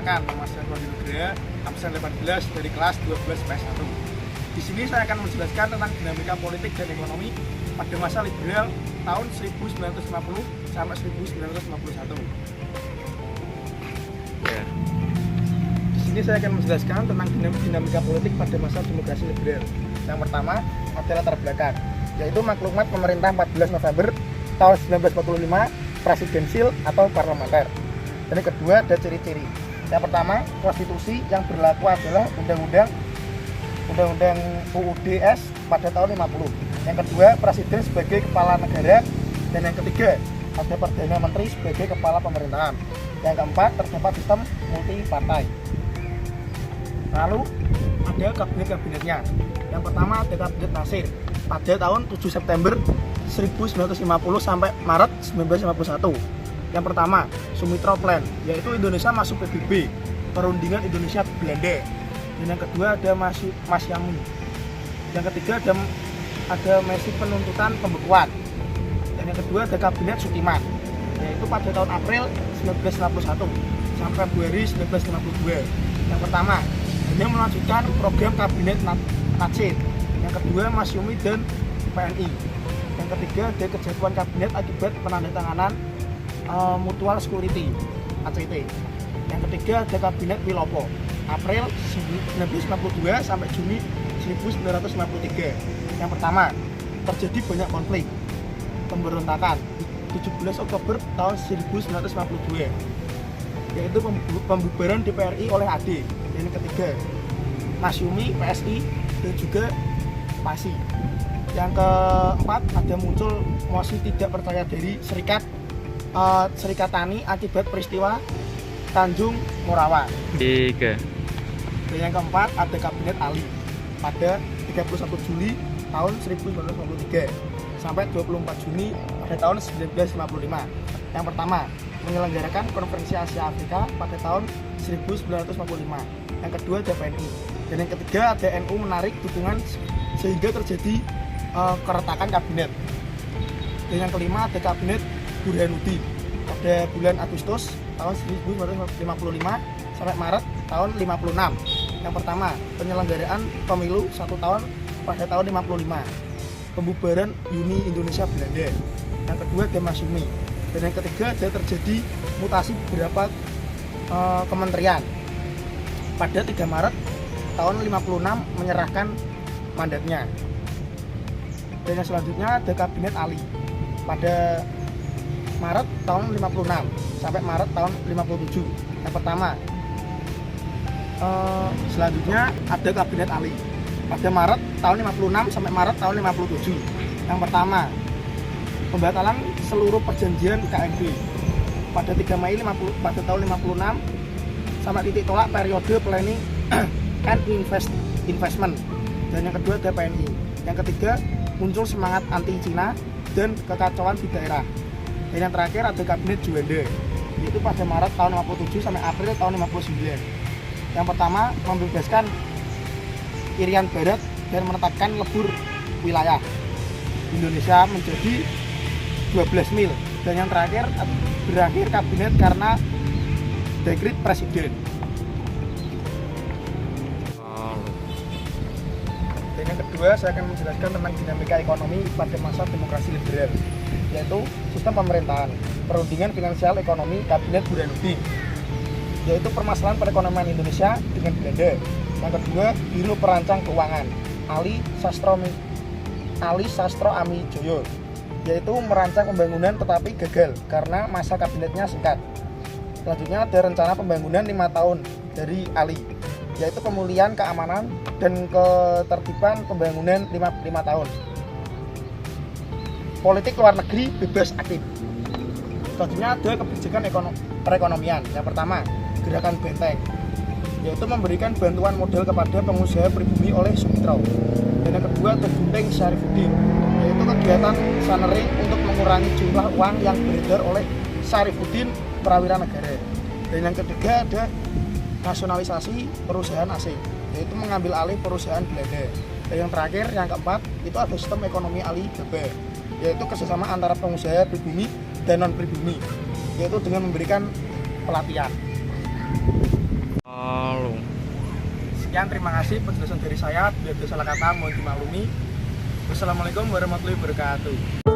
Perkenalkan, nama saya Rodi Nugraha, absen 18 dari kelas 12 PS1. Di sini saya akan menjelaskan tentang dinamika politik dan ekonomi pada masa liberal tahun 1950 sampai 1951. Di sini saya akan menjelaskan tentang dinamika politik pada masa demokrasi liberal. Yang pertama adalah latar belakang, yaitu maklumat pemerintah 14 November tahun 1945 presidensil atau parlementer. Dan yang kedua ada ciri-ciri. Yang pertama, konstitusi yang berlaku adalah Undang-Undang UUD-S pada tahun 50. Yang kedua, presiden sebagai kepala negara. Dan yang ketiga, ada Perdana Menteri sebagai kepala pemerintahan. Yang keempat, terdapat sistem multi partai. Lalu ada kabinet-kabinetnya. Yang pertama ada Kabinet Nasir pada tahun 7 September 1950 sampai Maret 1951. Yang pertama, Sumitra Plan, yaitu Indonesia masuk PBB, perundingan Indonesia Belanda. Dan yang kedua ada Mas Yamu. Yang ketiga ada Mesi penuntutan pembekuan. Dan yang kedua ada Kabinet Sutiman, yaitu pada tahun April 1961 sampai Februari 1952. Yang pertama, hanya melanjutkan program Kabinet Nasir. Yang kedua Masyumi dan PNI. Yang ketiga ada kejatuhan kabinet akibat penandatanganan Mutual Security (ACT). Yang ketiga ada Kabinet Wilopo April 1992 sampai Juni 1993. Yang pertama, terjadi banyak konflik pemberontakan 17 Oktober tahun 1952, yaitu pembubaran DPRI oleh AD. Yang ketiga, Masyumi, PSI, dan juga PASI. Yang keempat, ada muncul mosi tidak percaya diri Serikat Tani akibat peristiwa Tanjung Morawa. 3. Dan yang keempat, ada Kabinet Ali pada 31 Juli tahun 1953 sampai 24 Juni pada tahun 1955. Yang pertama, menyelenggarakan Konferensi Asia Afrika pada tahun 1955. Yang kedua ada PNI. Dan yang ketiga ada NU menarik dukungan sehingga terjadi keretakan kabinet. Dan yang kelima ada Kabinet Burhanuddin pada bulan Agustus tahun 1955 sampai Maret tahun 56. Yang pertama, penyelenggaraan pemilu 1 tahun pada tahun 55. Pembubaran Uni Indonesia Belanda. Yang kedua ada Masyumi. Dan yang ketiga ada terjadi mutasi beberapa kementerian. Pada 3 Maret tahun 56 menyerahkan mandatnya. Dan yang selanjutnya ada Kabinet Ali pada Maret tahun 56 sampai Maret tahun 57. Yang pertama, selanjutnya ada Kabinet Ali pada Maret tahun 56 sampai Maret tahun 57. Yang pertama, pembatalan seluruh perjanjian KMB pada 3 Mei pada tahun 56 sampai titik tolak periode planning and investment. Dan yang kedua ada PNI. Yang ketiga, muncul semangat anti Cina dan kekacauan di daerah. Dan yang terakhir ada Kabinet Juanda, yaitu pada Maret tahun 57 sampai April tahun 59. Yang pertama, membebaskan Irian Barat dan menetapkan lebur wilayah Indonesia menjadi 12 mil. Dan yang terakhir berakhir kabinet karena dekret presiden. Dan yang kedua, saya akan menjelaskan tentang dinamika ekonomi pada masa demokrasi liberal, yaitu sistem pemerintahan, perundingan finansial ekonomi Kabinet Burhanuddin, yaitu permasalahan perekonomian Indonesia dengan Belanda. Yang kedua, Biro Perancang Keuangan Ali Sastro Ami Joyo, yaitu merancang pembangunan tetapi gagal karena masa kabinetnya singkat. Selanjutnya ada rencana pembangunan 5 tahun dari Ali, yaitu pemulihan keamanan dan ketertiban pembangunan 5 tahun. Politik luar negeri bebas aktif. Selanjutnya ada kebijakan perekonomian. Yang pertama, gerakan Benteng, yaitu memberikan bantuan modal kepada pengusaha pribumi oleh Sumitra. Dan yang kedua ada Gunting Syarifuddin, yaitu kegiatan Sanering untuk mengurangi jumlah uang yang beredar oleh Syarifuddin Prawira Negara. Dan yang ketiga ada nasionalisasi perusahaan asing, yaitu mengambil alih perusahaan Belanda. Dan yang terakhir, yang keempat, itu ada sistem ekonomi Alibaba, yaitu kerjasama antara pengusaha pribumi dan non pribumi, yaitu dengan memberikan pelatihan. Halo. Sekian, terima kasih penjelasan dari saya. Bila ada salah kata mohon dimaklumi. Wassalamualaikum warahmatullahi wabarakatuh.